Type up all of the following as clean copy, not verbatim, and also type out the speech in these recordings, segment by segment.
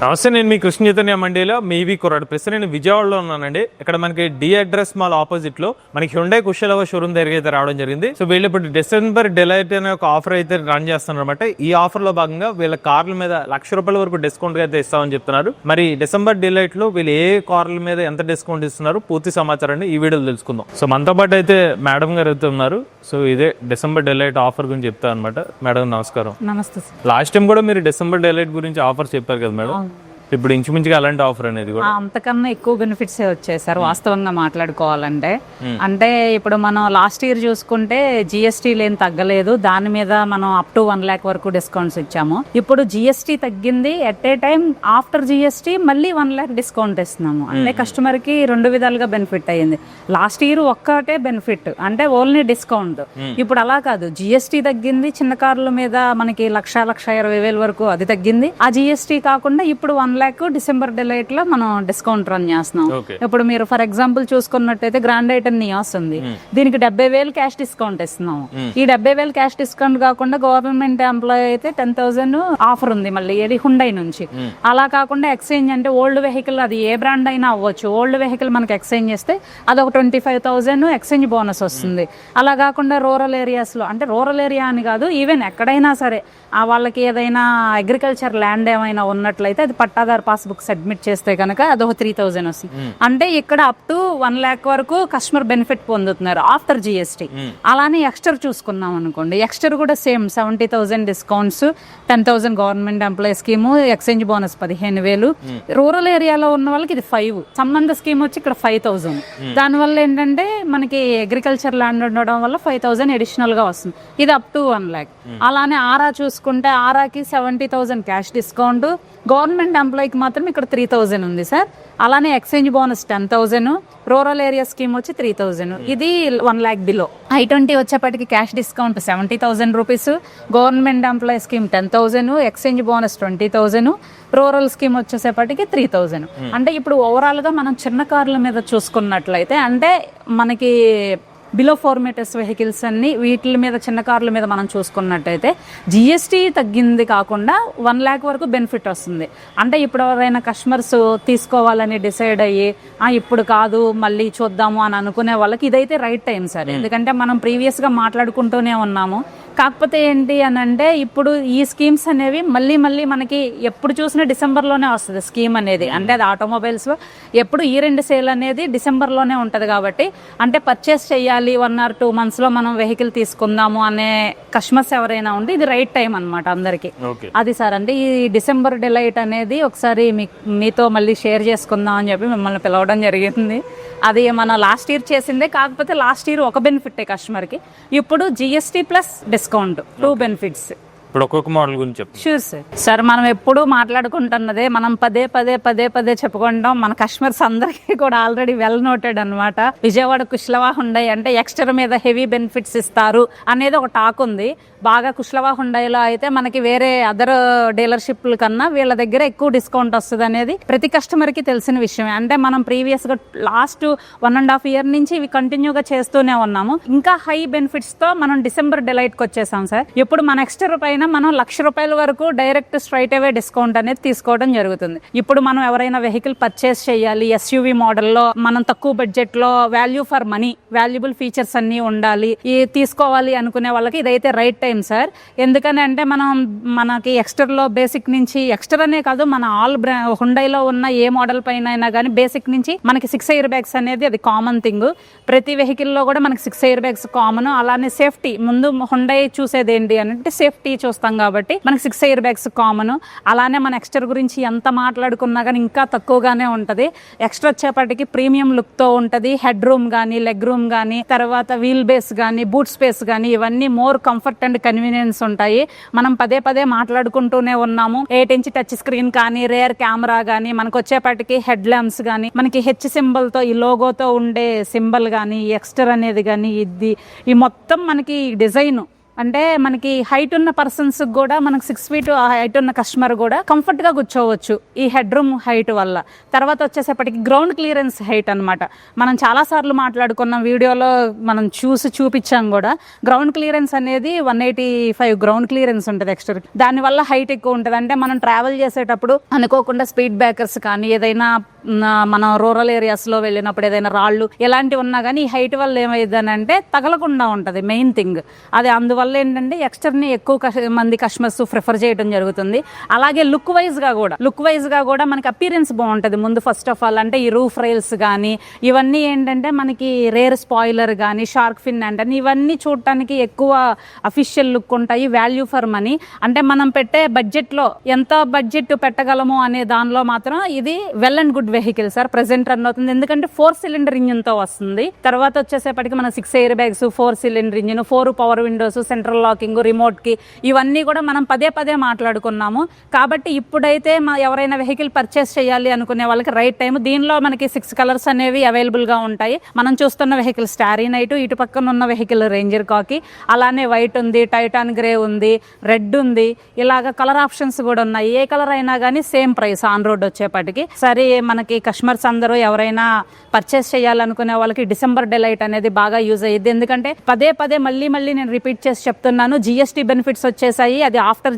నమస్తే, నేను మీ కృష్ణ చైతన్య మండీలో మీవి కుర్రాడు. ప్రస్తుతం నేను విజయవాడలో ఉన్నానండి. ఇక్కడ మనకి డి అడ్రస్ మాల్ ఆపోజిట్ లో మనకి హ్యుండై కుషాలవ షోరూమ్ దగ్గర అయితే రావడం జరిగింది. సో వీళ్ళు ఇప్పుడు డిసెంబర్ డిలైట్ అనే ఒక ఆఫర్ అయితే రన్ చేస్తున్నారు అనమాట. ఈ ఆఫర్ లో భాగంగా వీళ్ళ కార్ల మీద ₹1,00,000 వరకు డిస్కౌంట్ అయితే ఇస్తామని చెప్తున్నారు. మరి డిసెంబర్ డిలైట్ లో వీళ్ళు ఏ కార్ల మీద ఎంత డిస్కౌంట్ ఇస్తున్నారు పూర్తి సమాచారాన్ని ఈ వీడియోలో తెలుసుకుందాం. సో మనతో పాటు అయితే మేడం గారు అయితే ఉన్నారు. సో ఇదే డిసెంబర్ డిలైట్ ఆఫర్ గురించి చెప్తారు అనమాట. మేడం నమస్కారం. నమస్తే. లాస్ట్ టైం కూడా మీరు డిసెంబర్ డిలైట్ గురించి ఆఫర్ చెప్పారు కదా మేడం, ఇప్పుడు ఇంచుమించుగా అలాంటి ఆఫర్ అనేది కూడా అంతకన్నా ఎక్కువ బెనిఫిట్స్ వచ్చాయి సార్ వాస్తవంగా మాట్లాడుకోవాలంటే. అంటే ఇప్పుడు మనం లాస్ట్ ఇయర్ చూసుకుంటే జిఎస్టీ లేని తగ్గలేదు, దాని మీద మనం అప్ టు 1 lakh వరకు డిస్కౌంట్స్ ఇచ్చాము. ఇప్పుడు జిఎస్టీ తగ్గింది, at a time after GST మళ్ళీ 1 lakh డిస్కౌంట్ ఇస్తున్నాము. అంటే కస్టమర్ కి 2 విధాలుగా బెనిఫిట్ అయ్యింది. లాస్ట్ ఇయర్ ఒక్కటే బెనిఫిట్ అంటే ఓన్లీ డిస్కౌంట్. ఇప్పుడు అలా కాదు, జిఎస్టీ తగ్గింది, చిన్న కార్ల మీద మనకి 1,20,000 వరకు అది తగ్గింది. ఆ జిఎస్టీ కాకుండా ఇప్పుడు 1 lakh డిసెంబర్ డిలైట్ లో మనం డిస్కౌంట్ రన్ చేస్తున్నాం. ఇప్పుడు మీరు ఫర్ ఎగ్జాంపుల్ చూసుకున్నట్టయితే గ్రాండ్ ఐటెన్ నియాస్ ఉంది, దీనికి 70,000 క్యాష్ డిస్కౌంట్ ఇస్తున్నాం. ఈ 70,000 క్యాష్ డిస్కౌంట్ కాకుండా గవర్నమెంట్ ఎంప్లాయీ అయితే 10,000 ఆఫర్ ఉంది మళ్ళీ ఇది హుండై నుంచి. అలా కాకుండా ఎక్స్చేంజ్ అంటే ఓల్డ్ వెహికల్ అది ఏ బ్రాండ్ అయినా అవ్వచ్చు, ఓల్డ్ వెహికల్ మనకి ఎక్స్చేంజ్ చేస్తే అది ఒక 25,000 ఎక్స్చేంజ్ బోనస్ వస్తుంది. అలా కాకుండా రూరల్ ఏరియాస్ లో, అంటే రూరల్ ఏరియా అని కాదు, ఈవెన్ ఎక్కడైనా సరే వాళ్ళకి ఏదైనా అగ్రికల్చర్ ల్యాండ్ ఏమైనా ఉన్నట్లయితే అది పట్టాదారు పాస్బుక్ సబ్మిట్ చేస్తే కనుక అదొక 3,000 వస్తుంది. అంటే ఇక్కడ అప్ టు 1 lakh వరకు కస్టమర్ బెనిఫిట్ పొందుతున్నారు ఆఫ్టర్ జిఎస్టీ. అలానే ఎక్స్టర్ చూసుకున్నాం అనుకోండి, ఎక్స్టర్ కూడా same 70,000 discounts, 10,000 government employee scheme, exchange bonus 15,000. Rural ఏరియాలో ఉన్న వాళ్ళకి ఇది 5, సంబంధ స్కీమ్ వచ్చి ఇక్కడ 5,000. దానివల్ల ఏంటంటే మనకి అగ్రికల్చర్ ల్యాండ్ ఉండడం వల్ల 5,000 అడిషనల్ గా వస్తుంది. ఇది అప్ టు 1 lakh. అలానే ఆరా చూసుకుంటే ఆరాకి 70,000 క్యాష్ డిస్కౌంట్, గవర్నమెంట్ ఎంప్లాయీకి మాత్రం ఇక్కడ 3,000 ఉంది సార్. అలానే exchange bonus 10,000, rural area scheme వచ్చి 3,000. ఇది 1 lakh బిలో. I-20 వచ్చేప్పటికి cash discount 70,000 rupees, government employee scheme 10,000, exchange bonus 20,000, rural scheme వచ్చేసేపటికి 3,000. అంటే ఇప్పుడు ఓవరాల్ గా మనం చిన్న కార్ల మీద చూసుకున్నట్లయితే, అంటే మనకి బిలో 4 మీటర్స్ వెహికల్స్ అన్ని వీటి మీద చిన్న కార్ల మీద మనం చూసుకున్నట్టయితే జిఎస్టీ తగ్గింది కాకుండా 1 lakh వరకు బెనిఫిట్ వస్తుంది. అంటే ఇప్పుడు ఎవరైనా కస్టమర్స్ తీసుకోవాలని డిసైడ్ అయ్యి ఇప్పుడు కాదు మళ్ళీ చూద్దాము అని అనుకునే వాళ్ళకి ఇదైతే రైట్ టైం సార్. ఎందుకంటే మనం ప్రీవియస్ గా మాట్లాడుకుంటూనే ఉన్నాము. కాకపోతే ఏంటి అని అంటే ఇప్పుడు ఈ స్కీమ్స్ అనేవి మళ్ళీ మనకి ఎప్పుడు చూసినా డిసెంబర్లోనే వస్తుంది స్కీమ్ అనేది. అంటే అది ఆటోమొబైల్స్ లో ఎప్పుడు ఈ 2 సేల్ అనేది డిసెంబర్లోనే ఉంటుంది. కాబట్టి అంటే పర్చేస్ చేయాలి 1 or 2 months లో మనం వెహికల్ తీసుకుందాము అనే కస్టమర్స్ ఎవరైనా ఉంటే ఇది రైట్ టైం అనమాట అందరికి. అది సార్, అంటే ఈ డిసెంబర్ డిలైట్ అనేది ఒకసారి మీతో మళ్ళీ షేర్ చేసుకుందాం అని చెప్పి మిమ్మల్ని పిలవడం జరిగింది. అది మన లాస్ట్ ఇయర్ చేసిందే, కాకపోతే లాస్ట్ ఇయర్ ఒక బెనిఫిట్ కస్టమర్ కి, ఇప్పుడు జిఎస్టీ ప్లస్ డిస్కౌంట్ 2 బెనిఫిట్స్. ఇప్పుడు ఒక్కొక్క మోడల్ గురించి చెప్తాను. Sure sir. సార్ మనం ఎప్పుడు మాట్లాడుకుంటున్నదే, మనం పదే చెప్పుకుంటాం, మన కస్టమర్స్ అందరికీ కూడా ఆల్రెడీ వెల్ నోటెడ్ అనమాట. విజయవాడ కుషాలవ హుండై అంటే ఎక్స్టర్ మీద హెవీ బెనిఫిట్స్ ఇస్తారు అనేది ఒక టాక్ ఉంది బాగా. కుషాలవ హుండైలో అయితే మనకి వేరే అదర్ డీలర్షిప్ల కన్నా వీళ్ళ దగ్గర ఎక్కువ డిస్కౌంట్ వస్తుంది అనేది ప్రతి కస్టమర్ కి తెలిసిన విషయమే. అంటే మనం ప్రీవియస్ గా లాస్ట్ 1.5 year నుంచి ఇవి కంటిన్యూగా చేస్తూనే ఉన్నాము. ఇంకా హై బెనిఫిట్స్ తో మనం డిసెంబర్ డిలైట్ కి వచ్చేసాం సార్. ఇప్పుడు మన ఎక్స్టర్ పైన మనం ₹1,00,000 వరకు డైరెక్ట్ స్ట్రైట్ అవే డిస్కౌంట్ అనేది తీసుకోవడం జరుగుతుంది. ఇప్పుడు మనం ఎవరైనా వెహికల్ పర్చేస్ చేయాలి ఎస్యూవి మోడల్లో, మనం తక్కువ బడ్జెట్ లో value for money, valuable features అన్ని ఉండాలి, తీసుకోవాలి అనుకునే వాళ్ళకి ఇదైతే రైట్ టైం సార్. ఎందుకని అంటే మనకి ఎక్స్టర్ లో బేసిక్ నుంచి, ఎక్స్టర్ అనే కాదు మన ఆల్ హుండైలో ఉన్న ఏ మోడల్ పైన అయినా కానీ బేసిక్ నుంచి మనకి 6 air bags అనేది అది కామన్ థింగ్. ప్రతి వెహికల్ లో కూడా మనకి 6 air bags కామన్. అలానే సేఫ్టీ, ముందు హుండై చూసేది ఏంటి అంటే సేఫ్టీ చూస్తాం కాబట్టి మనకి 6 air bags కామన్. అలానే మన ఎక్స్టర్ గురించి ఎంత మాట్లాడుకున్నా కానీ ఇంకా తక్కువగానే ఉంటది. ఎక్స్ట్రా వచ్చేపటికి ప్రీమియం లుక్ తో ఉంటది. హెడ్ రూమ్ గానీ, లెగ్ రూమ్ గానీ, తర్వాత వీల్ బేస్ గానీ, బూట్ స్పేస్ గానీ, ఇవన్నీ మోర్ కంఫర్ట్ అండ్ కన్వీనియన్స్ ఉంటాయి. మనం పదే మాట్లాడుకుంటూనే ఉన్నాము. 8-inch టచ్ స్క్రీన్ కానీ, రేర్ కెమెరా గానీ, మనకు వచ్చేపటికి హెడ్ ల్యాంప్స్ గానీ, మనకి హెచ్ సింబల్ తో ఈ లోగోతో ఉండే సింబల్ గానీ, ఎక్స్టర్ అనేది గానీ, ఈ మొత్తం మనకి డిజైన్ అంటే మనకి హైట్ ఉన్న పర్సన్స్ కూడా మనకి 6 feet హైట్ ఉన్న కస్టమర్ కూడా కంఫర్ట్ గా కూర్చోవచ్చు ఈ హెడ్ రూమ్ హైట్ వల్ల. తర్వాత వచ్చేసేపటికి గ్రౌండ్ క్లియరెన్స్ హైట్ అన్నమాట. మనం చాలా సార్లు మాట్లాడుకున్న వీడియోలో మనం చూపించాం కూడా. గ్రౌండ్ క్లియరెన్స్ అనేది 185 గ్రౌండ్ క్లియరెన్స్ ఉంటుంది ఎక్స్ట్రా. దానివల్ల హైట్ ఎక్కువ ఉంటుంది. అంటే మనం ట్రావెల్ చేసేటప్పుడు అనుకోకుండా స్పీడ్ బ్రేకర్స్ కానీ ఏదైనా మనం రూరల్ ఏరియాస్ లో వెళ్ళినప్పుడు ఏదైనా రాళ్ళు ఎలాంటివి ఉన్నా కానీ ఈ హైట్ వల్ల ఏమైందనంటే తగలకుండా ఉంటుంది మెయిన్ థింగ్. అది అందువల్ల ఏంటంటే ఎక్స్టర్ని ఎక్కువ మంది కస్టమర్స్ ప్రిఫర్ చేయడం జరుగుతుంది. అలాగే లుక్ వైజ్ గా కూడా మనకి అపీరెన్స్ బాగుంటుంది. ముందు ఫస్ట్ ఆఫ్ ఆల్ అంటే ఈ రూఫ్ రైల్స్ కానీ ఇవన్నీ ఏంటంటే మనకి రేర్ స్పాయిలర్ కానీ షార్క్ ఫిన్ అంటే ఇవన్నీ చూడటానికి ఎక్కువ అఫీషియల్ లుక్ ఉంటాయి. వాల్యూ ఫర్ మనీ అంటే మనం పెట్టే బడ్జెట్ లో ఎంత బడ్జెట్ పెట్టగలము అనే దానిలో మాత్రం ఇది well and good vehicle sir. Present run అవుతుంది ఎందుకంటే 4 cylinder ఇంజిన్ తో వస్తుంది. తర్వాత వచ్చేసేపటికి మన 6 air bags, 4 cylinder engine, 4 power Windows, central locking, remote కి ఇవన్నీ కూడా మనం పదే మాట్లాడుకున్నాము. కాబట్టి ఇప్పుడైతే ఎవరైనా వెహికల్ పర్చేస్ చేయాలి అనుకునే వాళ్ళకి రైట్ టైం. దీనిలో మనకి 6 కలర్స్ అనేవి అవైలబుల్ గా ఉంటాయి. మనం చూస్తున్న వెహికల్ స్టారీ నైట్, ఇటు పక్కన ఉన్న వెహికల్ రేంజర్ కాకి, అలానే వైట్ ఉంది, టైటాన్ గ్రే ఉంది, రెడ్ ఉంది, ఇలాగ కలర్ ఆప్షన్స్ కూడా ఉన్నాయి. ఏ కలర్ అయినా కానీ సేమ్ ప్రైస్ ఆన్ రోడ్ వచ్చేపటికి. సరే మనకి కస్టమర్స్ అందరూ ఎవరైనా పర్చేస్ చేయాలనుకునే వాళ్ళకి డిసెంబర్ డిలైట్ అనేది బాగా యూజ్ అయ్యింది. ఎందుకంటే పదే మళ్ళీ నేను రిపీట్ చేసి చెప్తున్నాను, జిఎస్టీ బెనిఫిట్స్ వచ్చేసాయి. అది ఆఫ్టర్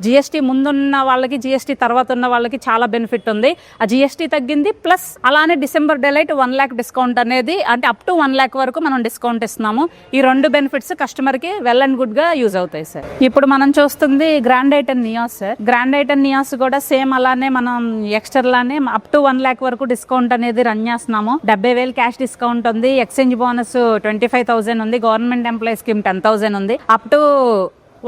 జిఎస్టీ ముందున్న వాళ్ళకి, జిఎస్టీ తర్వాత ఉన్న వాళ్ళకి చాలా బెనిఫిట్ ఉంది. ఆ జిఎస్టీ తగ్గింది, ప్లస్ అలానే డిసెంబర్ డిలైట్ 1 lakh డిస్కౌంట్ అనేది, అంటే అప్ టు 1 lakh వరకు మనం డిస్కౌంట్ ఇస్తున్నాము. ఈ 2 బెనిఫిట్స్ కస్టమర్ కి వెల్ అండ్ గుడ్ గా యూజ్ అవుతాయి సార్. ఇప్పుడు మనం చూస్తుంది Grand i ten Nios sir. Grand i ten Nios కూడా సేమ్ అలానే మనం ఎక్స్ట్రా లానే అప్ టు 1 lakh వరకు డిస్కౌంట్ అనేది రన్ చేస్తున్నాము. 70,000 క్యాష్ డిస్కౌంట్ ఉంది, ఎక్స్చేంజ్ బోనస్ 25,000 ఉంది, గవర్నమెంట్ ఎంప్లాయీ స్కీమ్ 10,000 ఉంది. అప్ టు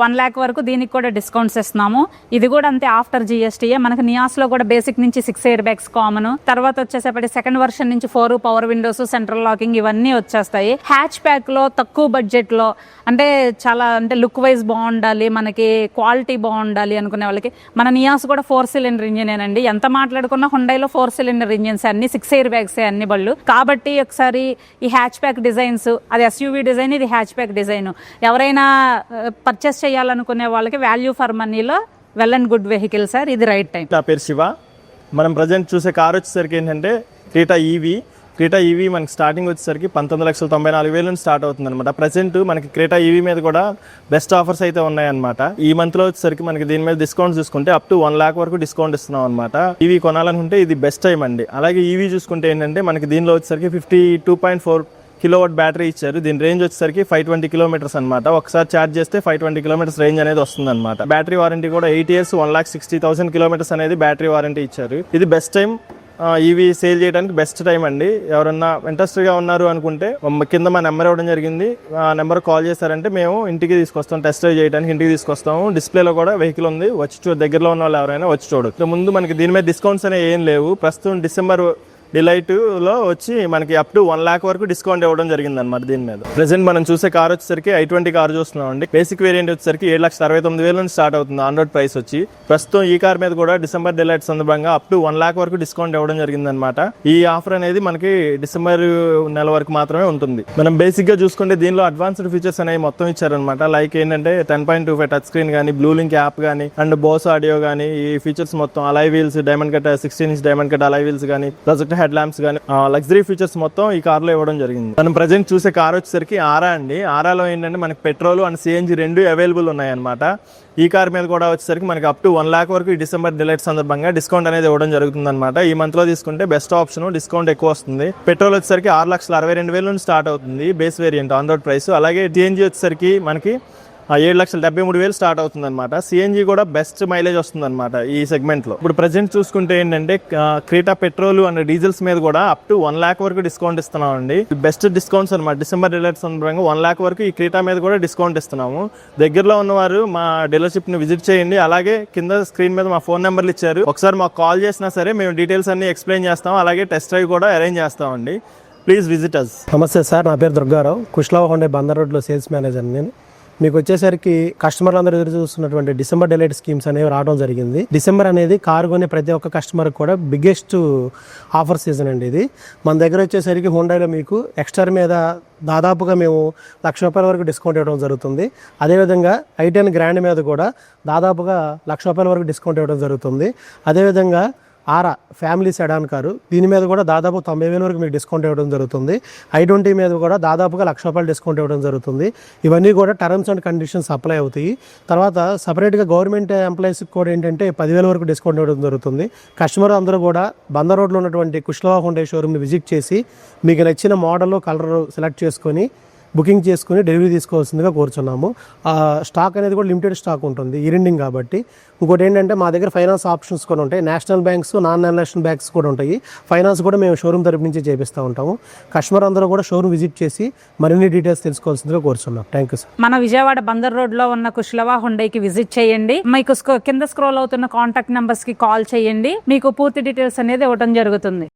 1 lakh వరకు దీనికి కూడా డిస్కౌంట్స్ ఇస్తున్నాము. ఇది కూడా అంతే ఆఫ్టర్ జిఎస్టీయే. మనకి నియాస్ లో కూడా బేసిక్ నుంచి 6 air bags కామన్. తర్వాత వచ్చేసేపటి సెకండ్ వర్షన్ నుంచి 4 పవర్ విండోస్, సెంట్రల్ లాకింగ్ ఇవన్నీ వచ్చేస్తాయి. హ్యాచ్ ప్యాక్ లో తక్కువ బడ్జెట్ లో అంటే చాలా అంటే లుక్ వైజ్ బాగుండాలి, మనకి క్వాలిటీ బాగుండాలి అనుకునే వాళ్ళకి మన నియాస్ కూడా 4 cylinder ఇంజినేనండి. ఎంత మాట్లాడుకున్నా హుండైలో 4 cylinder ఇంజిన్స్ అన్ని 6 air bags అన్ని బళ్ళు. కాబట్టి ఒకసారి ఈ హ్యాచ్ ప్యాక్ డిజైన్స్, అది ఎస్యూవీ డిజైన్, ఇది హ్యాచ్ ప్యాక్ డిజైన్, ఎవరైనా పర్చేస్ చేయాలనుకునే వాళ్ళకి వాల్యూ ఫర్ మనీలో well and good vehicle sir. ఇది రైట్ టైం. నా పేరు శివ. మనం ప్రజెంట్ చూసే కార్ వచ్చేసరికి ఏంటంటే క్రీటా ఈవీ మనకి స్టార్టింగ్ వచ్చేసరికి 19,94,000 నుంచి స్టార్ట్ అవుతుంది అనమాట. ప్రజెంట్ మనకి క్రీటా ఈవీ మీద కూడా బెస్ట్ ఆఫర్స్ అయితే ఉన్నాయన్నమాట. ఈ మంత్ లో వచ్చేసరికి మనకి దీని మీద డిస్కౌంట్ చూసుకుంటే అప్ టు 1 lakh వరకు డిస్కౌంట్ ఇస్తున్నాం అనమాట. ఈవీ కొనాలనుకుంటే ఇది బెస్ట్ టైం అండి. అలాగే ఈవీ చూసుకుంటే ఏంటంటే మనకి దీనిలో వచ్చేసరికి 52.4 kW బ్యాటరీ ఇచ్చారు. దీని రేంజ్ వచ్చేసరికి 520 kilometers అనమాట. ఒకసారి ఛార్జ్ చేస్తే 520 kilometers రేంజ్ అనేది వస్తుంది అనమాట. బ్యాటరీ వారంటీ కూడా 8 years 1,60,000 kilometers అనేది బ్యాటరీ వారంటీ ఇచ్చారు. ఇది బెస్ట్ టైం ఈవీ సేల్ చేయడానికి బెస్ట్ టైం అండి. ఎవరన్నా ఇంట్రెస్ట్గా ఉన్నారు అనుకుంటే కింద మా నెంబర్ ఇవ్వడం జరిగింది. ఆ నెంబర్ కాల్ చేశారంటే మేము ఇంటికి తీసుకొస్తాం, టెస్ట్ డ్రైవ్ చేయడానికి ఇంటికి తీసుకొస్తాము. డిస్ప్లేలో కూడా వెహికల్ ఉంది, వచ్చి దగ్గరలో ఉన్న వాళ్ళు ఎవరైనా వచ్చి చూడొచ్చు. ముందు మనకి దీని మీద డిస్కౌంట్స్ అనేవి ఏం లేవు. ప్రస్తుతం డిసెంబర్ డిలైట్ లో వచ్చి మనకి అప్ టు 1 lakh వరకు డిస్కౌంట్ ఇవ్వడం జరిగింది అనమాట. దీని మీద ప్రెసెంట్ మనం చూసే కార్ వచ్చేసరికి i20 కార్ చూస్తున్నాం అండి. బేసిక్ వేరియంట్ వచ్చేసరికి 7,69,000 నుంచి స్టార్ట్ అవుతుంది ఆన్ రోడ్ ప్రైస్ వచ్చి. ప్రస్తుతం ఈ కార్ మీద కూడా డిసెంబర్ డిలైట్ సందర్భంగా అప్ టు 1 lakh వరకు డిస్కౌంట్ ఇవ్వడం జరిగింది అనమాట. ఈ ఆఫర్ అనేది మనకి డిసెంబర్ నెల వరకు మాత్రమే ఉంటుంది. మనం బేసిక్ గా చూసుకుంటే దీనిలో అడ్వాన్స్డ్ ఫీచర్స్ అనేవి మొత్తం ఇచ్చారనమాట. లైక్ ఏంటంటే 10.25 టచ్ స్క్రీన్ కానీ, బ్లూ లింక్ యాప్ కానీ, అండ్ బోస్ ఆడియో కానీ, ఈ ఫీచర్స్ మొత్తం alloy wheels, diamond cut 16-inch diamond cut alloy wheels కానీ, ప్రొజెక్టర్ హెడ్ ల్యాంప్స్ కానీ, లగ్జరీ ఫీచర్స్ మొత్తం ఈ కార్ లో ఇవ్వడం జరిగింది. మనం ప్రజెంట్ చూసే కార్ వచ్చేసరికి ఆరా అండి. ఆరాలో ఏంటంటే మనకి పెట్రోల్ అండ్ సిఎన్జి రెండు అవైలబుల్ ఉన్నాయన్నమాట. ఈ కార్ మీద కూడా వచ్చేసరికి మనకి అప్ టు 1 lakh వరకు ఈ డిసెంబర్ డిలైట్ సందర్భంగా డిస్కౌంట్ అనేది ఇవ్వడం జరుగుతుంది అనమాట. ఈ మంత్ లో తీసుకుంటే బెస్ట్ ఆప్షన్, డిస్కౌంట్ ఎక్కువ వస్తుంది. పెట్రోల్ వచ్చేసరికి 6,62,000 నుంచి స్టార్ట్ అవుతుంది base variant on road price. అలాగే సిఎన్జి వచ్చేసరికి మనకి 7,73,000 స్టార్ట్ అవుతుంది అనమాట. సిఎన్జి కూడా బెస్ట్ మైలేజ్ వస్తుంది అనమాట ఈ సెగ్మెంట్ లో. ఇప్పుడు ప్రజెంట్ చూసుకుంటే ఏంటంటే క్రీటా పెట్రోల్ అండ్ డీజిల్స్ మీద కూడా అప్ టు 1 lakh వరకు డిస్కౌంట్ ఇస్తున్నాం అండి. బెస్ట్ డిస్కౌంట్స్ అనమాట. డిసెంబర్ డీలర్ సందర్భంగా 1 lakh వరకు ఈ క్రీటా మీద కూడా డిస్కౌంట్ ఇస్తున్నాము. దగ్గరలో ఉన్నవారు మా డీలర్షిప్ ని విజిట్ చేయండి. అలాగే కింద స్క్రీన్ మీద మా ఫోన్ నెంబర్లు ఇచ్చారు. ఒకసారి మాకు కాల్ చేసినా సరే మేము డీటెయిల్స్ అన్ని ఎక్స్ప్లెయిన్ చేస్తాం. అలాగే టెస్ట్ డ్రైవ్ కూడా అరేంజ్ చేస్తామండి. Please visit us. నమస్తే సార్, నా పేరు దుర్గారావు. కుష్లావ హోండే బందర్ రోడ్లో సేల్స్ మేనేజర్. నేను మీకు వచ్చేసరికి కస్టమర్లు అందరూ ఎదురు చూస్తున్నటువంటి డిసెంబర్ డిలైట్ స్కీమ్స్ అనేవి రావడం జరిగింది. డిసెంబర్ అనేది కారు కొనే ప్రతి ఒక్క కస్టమర్ కూడా బిగ్గెస్ట్ ఆఫర్ సీజన్ అండి ఇది. మన దగ్గర వచ్చేసరికి హుండాయిలో మీకు ఎక్స్టర్ మీద దాదాపుగా మేము ₹1,00,000 వరకు డిస్కౌంట్ ఇవ్వడం జరుగుతుంది. అదేవిధంగా i10 గ్రాండ్ మీద కూడా దాదాపుగా ₹1,00,000 వరకు డిస్కౌంట్ ఇవ్వడం జరుగుతుంది. అదేవిధంగా ఆరా ఫ్యామిలీ సెడాన్ కారు దీని మీద కూడా దాదాపు 90,000 వరకు మీకు డిస్కౌంట్ ఇవ్వడం జరుగుతుంది. i20 మీద కూడా దాదాపుగా ₹1,00,000 డిస్కౌంట్ ఇవ్వడం జరుగుతుంది. ఇవన్నీ కూడా టర్మ్స్ అండ్ కండిషన్స్ అప్లై అవుతాయి. తర్వాత సపరేట్గా గవర్నమెంట్ ఎంప్లాయీస్కి కూడా ఏంటంటే 10,000 వరకు డిస్కౌంట్ ఇవ్వడం జరుగుతుంది. కస్టమర్ అందరూ కూడా బందర్ రోడ్లో ఉన్నటువంటి కుష్లవా హుండై షోరూమ్ని విజిట్ చేసి మీకు నచ్చిన మోడల్ కలర్ సెలెక్ట్ చేసుకొని బుకింగ్ చేసుకుని డెలివరీ తీసుకోవాల్సిందిగా కోరుచున్నాము. స్టాక్ అనేది కూడా లిమిటెడ్ స్టాక్ ఉంటుంది, ఈ రెండింగ్ కాబట్టి. ఇంకోటి ఏంటంటే మా దగ్గర ఫైనాన్స్ ఆప్షన్స్ కూడా ఉంటాయి. National banks, non national banks కూడా ఉంటాయి. ఫైనాన్స్ కూడా మేము షోరూమ్ తరపు నుంచి చేపిస్తూ ఉంటాము. కస్టమర్ అందరూ కూడా షోరూమ్ విజిట్ చేసి మరిన్ని డీటెయిల్స్ తెలుసుకోవాల్సిందిగా కోరుచున్నాం. Thank you sir. మన విజయవాడ బందర్ రోడ్ లో ఉన్న కుష్లవా హుండైకి విజిట్ చేయండి. మీకు కింద స్క్రోల్ అవుతున్న కాంటాక్ట్ నంబర్స్ కి కాల్ చేయండి. మీకు పూర్తి డీటెయిల్స్ అనేది ఇవ్వడం జరుగుతుంది.